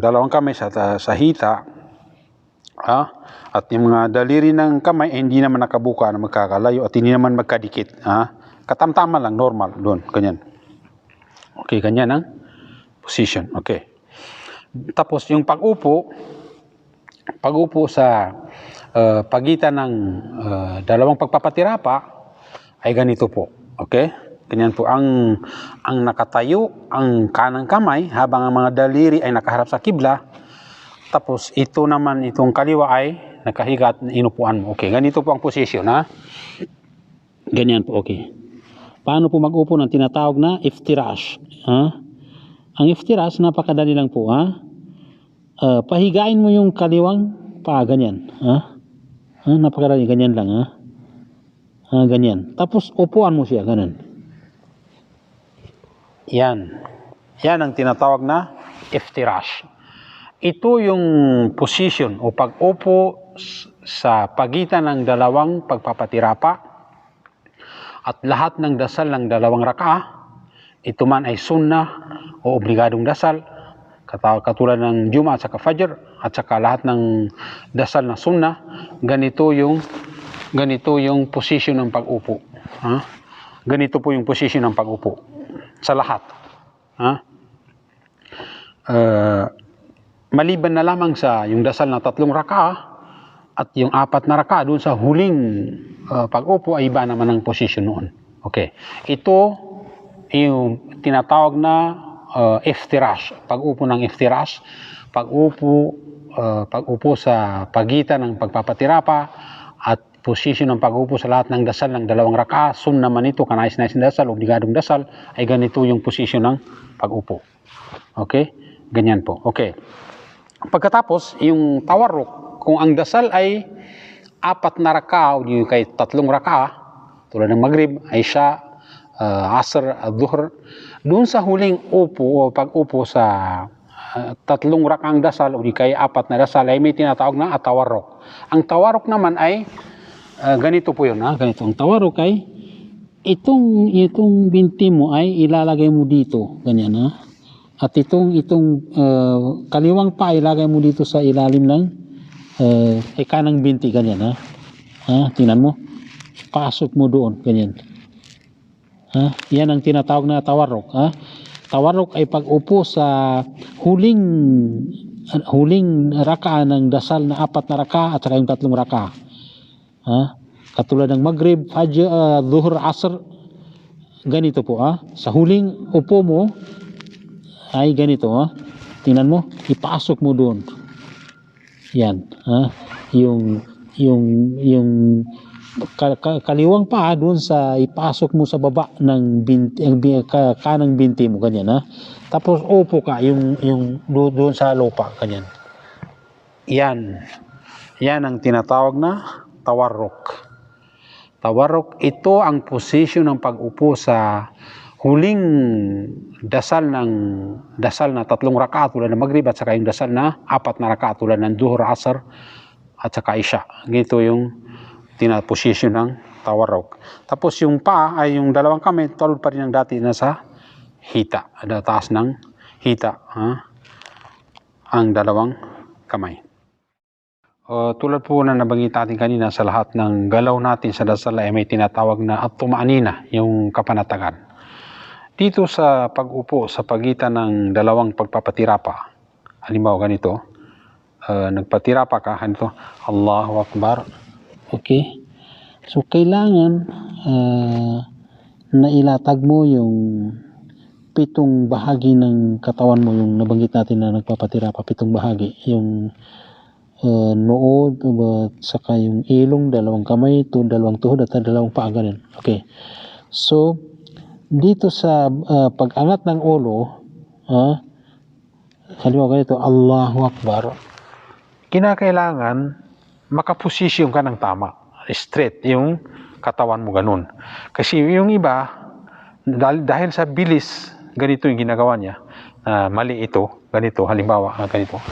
dalawang kamay sa hita, at yung mga daliri ng kamay hindi naman nakabuka na magkakalayo at hindi naman magkadikit. Katamtaman lang, normal doon, ganyan. Okay, ganyan ang position. Okay. Tapos yung pag-upo sa pagitan ng dalawang pagpapatirapa ay ganito po. Okay? Ganyan po ang nakatayo ang kanang kamay habang ang mga daliri ay nakaharap sa kibla. Tapos ito naman, itong kaliwa ay nakahiga at inupuan mo. Okay, ganito po ang position, Ganyan po, okay. Paano po mag-upo ng tinatawag na iftirash? Ang iftirash, napakadali lang po, pahigain mo yung kaliwang paa, ganyan. Napakadali, ganyan lang, ganyan. Tapos upuan mo siya, ganun. Yan ang tinatawag na iftirash. Ito yung position o pag-upo sa pagitan ng dalawang pagpapatirapa. At lahat ng dasal ng dalawang rakaah, ito man ay sunnah o obligadong dasal, katulad ng Juma at saka Fajr, at saka lahat ng dasal na sunnah, ganito yung posisyon ng pag-upo. Ganito po yung posisyon ng pag-upo sa lahat. Maliban na lamang sa yung dasal na 3 rakaah at yung 4 na rakaah doon sa huling pag-upo ay iba naman ang posisyon noon. Okay. Ito yung tinatawag na iftirash. Pag-upo ng iftirash. Pag-upo sa pagitan ng pagpapatirapa at posisyon ng pag-upo sa lahat ng dasal ng 2 rakaah. Sunnah naman ito, kanais-nais na dasal, obligadong dasal, ay ganito yung posisyon ng pag-upo. Okay? Ganyan po. Okay. Pagkatapos, yung tawarruk, kung ang dasal ay 4 na rakaah o yung kay 3 rakaah, tulad ng Maghrib, Isha, Asr, Dhuhr, doon sa huling upo o pag-upo sa 3 rakaang dasal o di kay 4 na dasal ay may tinatawag na tawarruk. Ang tawarruk naman ay ganito po yun. Ganito. Ang tawarruk ay itong binti mo ay ilalagay mo dito. Ganyan. At itong kaliwang pa ilagay mo dito sa ilalim ng kanang binti, ganyan. Tingnan mo, pasok mo doon, ganyan. Yan ang tinatawag na tawarruk. Tawarruk ay pag-upo sa huling huling raka ng dasal na 4 na raka at saka yung 3 raka. Katulad ng Maghrib, Fajr, Dhuhr, Asr, ganito po. Sa huling upo mo ay ganito. Tingnan mo, ipasok mo doon. Yan. Yung kaliwang paa doon sa ipasok mo sa baba ng binti, kanang binti mo, ganyan. Tapos upo ka yung doon sa lupa, ganyan. Yan ang tinatawag na tawarruk. Tawarruk, ito ang posisyon ng pag-upo sa huling dasal na 3 rakaat tulad ng Maghrib at saka yung dasal na 4 na rakaat tulad ng Dhuhr, Asr at saka Isha. Ganito yung posisyon ng tawarruk. Tapos yung paa ay yung dalawang kamay tulad pa rin ng dati na sa hita, taas ng hita, ang dalawang kamay. Tulad po na nabanggit natin kanina, sa lahat ng galaw natin sa dasal ay may tinatawag na at-tuma'anina, yung kapanatagan. Dito sa pag-upo sa pagitan ng dalawang pagpapatirapa, halimbawa ganito, nagpatirapa ka, ganito, Allahu Akbar. Okay? So, kailangan nailatag mo yung 7 bahagi ng katawan mo, yung nabanggit natin na nagpapatirapa, 7 bahagi, yung nood, saka yung ilong, 2 kamay, 2 tuhod at 2 paa, ganun. Okay. So, dito sa pag-angat ng ulo, halimbawa ganito, Allahu Akbar, kinakailangan makaposisyon ka ng tama, straight yung katawan mo, ganun. Kasi yung iba, dahil sa bilis, ganito yung ginagawa niya, mali ito, ganito, halimbawa, ganito,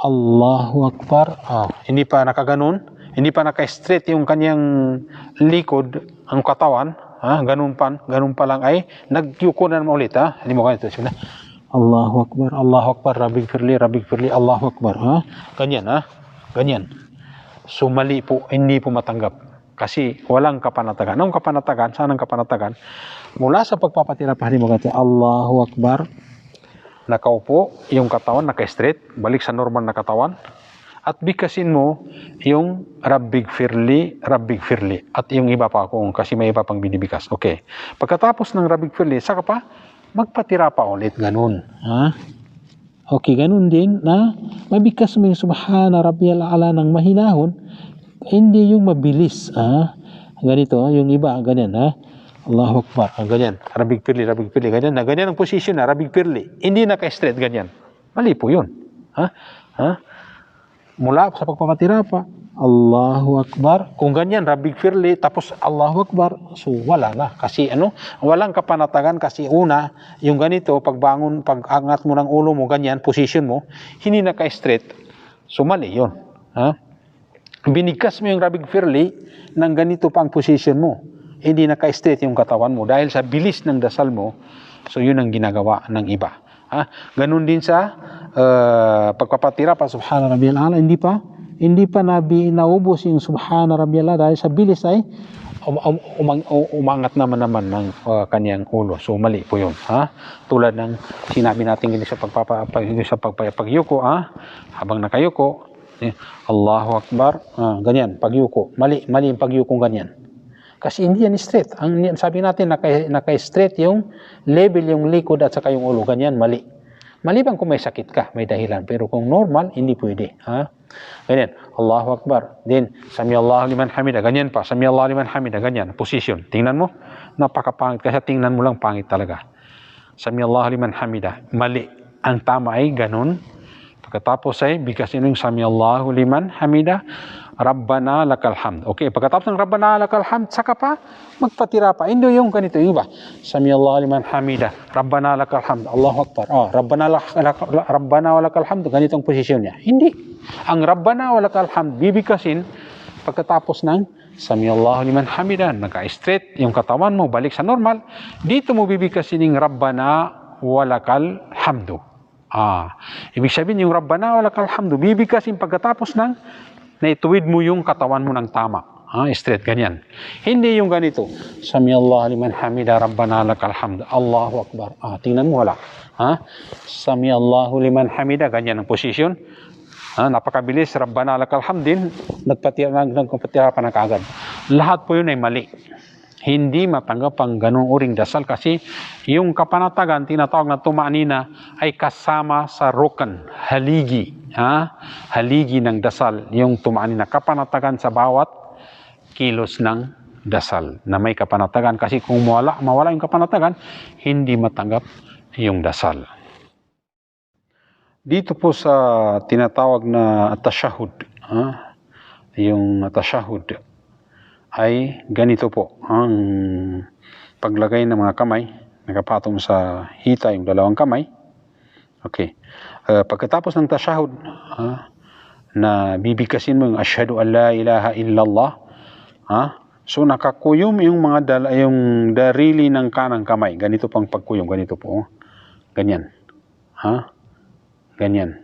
Allahu Akbar, hindi pa nakaganon, hindi pa naka-straight yung kanyang likod, ang katawan, ganun pa lang ay nagyuko na naman ulit, hindi mo ganito, Allahu Akbar, Rabbi Firli, Allahu Akbar, ganyan, ganyan. So mali po, hindi po matanggap, kasi walang kapanatagan. Anong kapanatagan? Saan ang kapanatagan? Mula sa pagpapatirapa, hindi mo ganito, Allahu Akbar, nakaupo, yung katawan naka-straight, balik sa normal na katawan, at bigkasin mo yung Rabbi Firli, at yung iba pa kung kasi may iba pang binibikas. Okay. Pagkatapos ng Rabbi Firli, saka pa magpatirapa ulit, ganun. Okay, ganun din na mabigkas mo yung Subhana Rabbiyal A'la ng mahinahon, hindi yung mabilis. Ganito, yung iba, ganyan, Allahu Akbar, ganyan, Rabbi Firli, ganyan na, ganyan ang posisyon na, Rabbi Firli, hindi naka-straight, ganyan. Mali po yun. Mula sa pagpapatirapa, Allahu Akbar, kung ganyan, Rabbi Firli, tapos Allahu Akbar, so wala na. Kasi walang kapanatagan, kasi una, yung ganito, pagbangon, pag-angat mo ng ulo mo, ganyan, position mo, hindi naka-straight, so mali yun. Binigkas mo yung Rabbi Firli, ng ganito pa ang position mo, hindi naka-straight yung katawan mo dahil sa bilis ng dasal mo, so yun ang ginagawa ng iba. Ganun din sa pagpapatira pa, Subhana Rabbiyal A'la, hindi pa naubos yung Subhana Rabbiyal A'la dahil sa bilis ay umangat naman ng kanyang ulo. So mali po yun. Tulad ng sinabi natin sa pagyuko, habang nakayuko, Allahu Akbar, ganyan, pagyuko. Mali yung pagyuko ganyan. Kasi hindi yan straight. Ang sabi natin, naka-straight yung level, yung likod at saka yung ulo. Ganyan, mali. Mali bang kung may sakit ka, may dahilan. Pero kung normal, hindi pwede. Ganyan, Allahu Akbar. Then, Sami Allahu liman hamida. Ganyan pa, Sami Allahu liman hamida. Ganyan, position. Tingnan mo, napakapangit. Kasi tingnan mo lang, pangit talaga. Sami Allahu liman hamida. Mali. Ang tama ay ganun. Pagkatapos ay bigkasin yung Sami Allahu liman hamida, Rabbana lakal hamd. Okay, pagkatapos ng Rabbana lakal hamd, saka pa magpatira pa. Hindi yung ganito, yung iba. Sami Allahu liman hamida, Rabbana lakal hamd, Allahu Akbar. Rabbana walakal hamd, ganitong posisyon niya. Hindi. Ang Rabbana walakal hamd, bibigkasin pagkatapos ng Sami Allahu liman hamida, naka-straight yung katawan mo, balik sa normal. Dito mo bibigkasin yung Rabbana walakal hamdu. Ibig sabihin yung Rabbana walakal hamdu, bibigkasin pagkatapos ng naituwid mo yung katawan mo ng tama. Straight, ganyan. Hindi yung ganito. Samiallahu liman hamida rabbana lakal hamd. Allahu Akbar. Tingnan mo, wala. Samiallahu liman hamida, ganyan ang position. Napakabilis, rabbana lakal hamd din, nagpatira pa na kaagad. Lahat po yun ay mali. Hindi matanggap ang ganung uring dasal kasi yung kapanatagan, tinatawag na tumanina, ay kasama sa rukan, haligi. Haligi ng dasal, yung tumanina, kapanatagan sa bawat kilos ng dasal na may kapanatagan, kasi kung mawala yung kapanatagan, hindi matanggap yung dasal. Dito po sa tinatawag na tashahud, yung tashahud ay ganito po ang paglagay ng mga kamay, nakapatong sa hita yung dalawang kamay. Okay. Pagkatapos ng tashahud, na bibigkasin mo yung ashhadu an la ilaha illallah, so nakakuyom yung yung darili ng kanang kamay. Ganito pang pagkuyom, ganito po. Ganyan. Ganyan.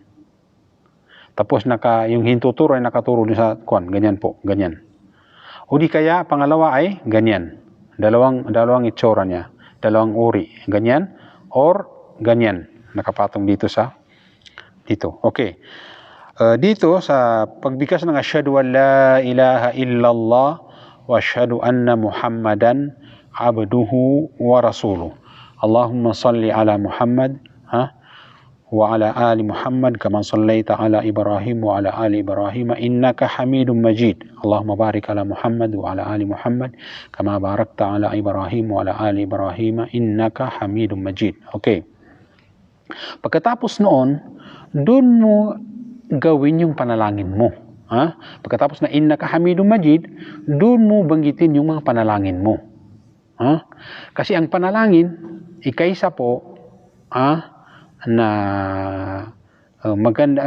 Tapos yung hintuturo ay nakaturo sa kwan, ganyan po, ganyan. O di kaya pangalawa ay ganyan. Dalawang itsura niya, dalawang uri, ganyan or ganyan. Nakapatong dito dito. Okay. Dito sa pagbigkas ng asyhadu an la ilaha illallah wa asyhadu anna Muhammadan abduhu wa rasuluh. Allahumma salli ala Muhammad wa ala ali Muhammad kama sallaita ala Ibrahim wa ala ali Ibrahim innaka Hamidum Majid. Allahumma barik ala Muhammad wa ala ali Muhammad kama barakta ala Ibrahim wa ala ali Ibrahim innaka Hamidum Majid. Okay. Pagkatapos noon, doon mo gawin yung panalangin mo. Pagkatapos na innaka Hamidum Majid, doon mo banggitin yung mga panalangin mo. Kasi ang panalangin, ikaysa po, na maganda,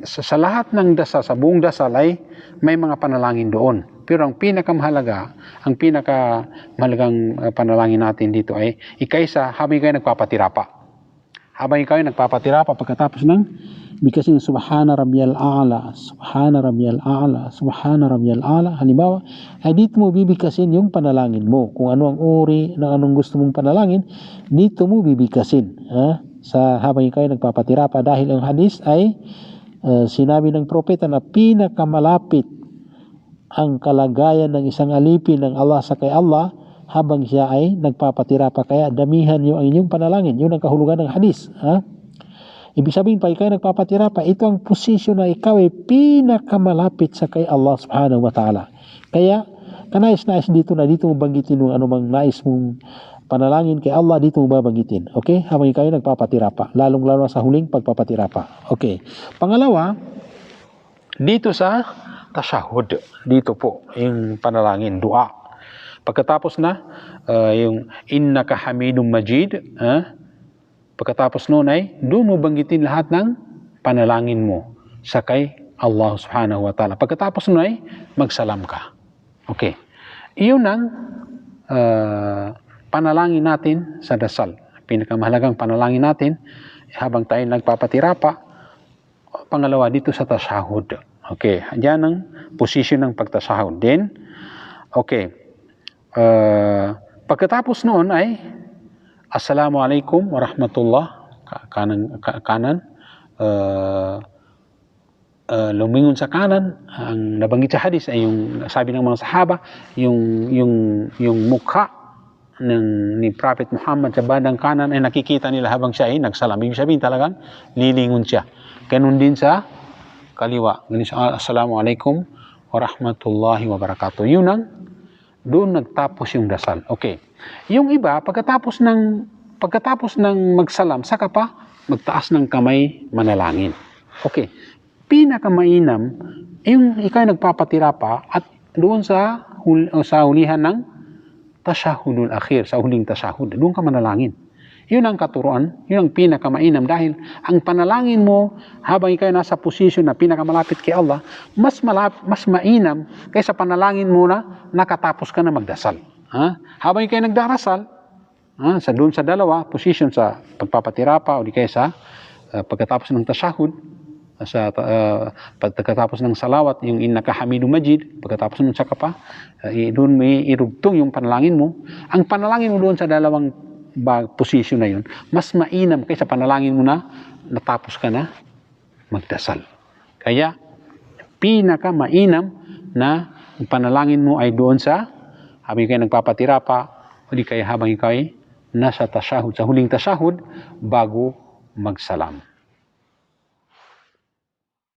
sa lahat ng dasal, sa buong dasal ay may mga panalangin doon. Pero ang pinakamahalagang panalangin natin dito ay ikaysa habang kayo nagpapatira pa. Habang kayo nagpapatira pa pagkatapos ng bigkasin subhana rabbiyal a'la, subhana rabbiyal a'la, subhana rabbiyal a'la. Halimbawa, ay dito mo bibigkasin yung panalangin mo. Kung ano ang uri ng anong gusto mong panalangin, dito mo bibigkasin. Sa habang kayo nagpapatira pa, dahil ang hadis ay sinabi ng propeta na pinakamalapit ang kalagayan ng isang alipin ng Allah sa kay Allah habang siya ay nagpapatira pa, kaya damihan niyo ang inyong panalangin. Yun ang kahulugan ng hadis. Ibig sabihin, pag ikaw nagpapatira pa, ito ang posisyon na ikaw ay pinakamalapit sa kay Allah subhanahu wa ta'ala. Kaya, kanais-nais dito mo banggitin yung anumang nais mong panalangin kay Allah, dito mo babanggitin. Okay? Habang ikaw ay nagpapatira pa. Lalong-lalo sa huling pagpapatira pa. Okay. Pangalawa, dito sa tashahud. Dito po, yung panalangin, dua. Pagkatapos na, yung innaka Hamidum Majid, pagkatapos noon ay, doon mo banggitin lahat ng panalangin mo sa kay Allah subhanahu wa ta'ala. Pagkatapos noon ay, magsalam ka. Okay. Iyon ang panalangin natin sa dasal. Pinakamahalagang panalangin natin, habang tayo nagpapatira pa, pangalawa dito sa tashahud. Okay. Diyan ang posisyon ng pagtashahud. Then, okay. Pagkatapos noon ay Assalamualaikum warahmatullah, kanan, lumingon sa kanan. Ang nabanggit sa hadis ay yung sabi ng mga sahaba, yung mukha ni Prophet Muhammad sa bandang kanan ay nakikita nila habang siya ay nagsalam. Ibig sabihin talagang lilingon siya. Ganun din sa kaliwa. Assalamualaikum warahmatullahi wabarakatuh. Yun ang doon nagtapos yung dasal. Okay. Yung iba, pagkatapos ng magsalam, saka pa magtaas ng kamay manalangin. Okay. Pinakamainam, yung ikaw nagpapatira pa at doon sa hulihan ng tashahudul akhir, sa huling tashahud, doon ka manalangin. Yun ang katuruan, yun ang pinakamainam dahil ang panalangin mo habang ikaw nasa posisyon na pinakamalapit kay Allah, mas mainam kaysa panalangin mo na nakatapos ka na magdasal. Habang ikaw nagdarasal, doon sa dalawa, posisyon sa pagpapatira pa o di kaya sa pagkatapos ng tashahud, pagkatapos ng salawat, yung innaka Hamidum Majid, pagkatapos nun saka pa, doon may irugtong yung panalangin mo. Ang panalangin mo doon sa dalawang posisyon na yun, mas mainam kaysa panalangin mo na natapos ka na magdasal. Kaya, pinaka mainam na ang panalangin mo ay doon sa habang kayo nagpapatira pa, o di kaya habang ikaw ay nasa tasahud, sa huling tasahud, bago magsalam.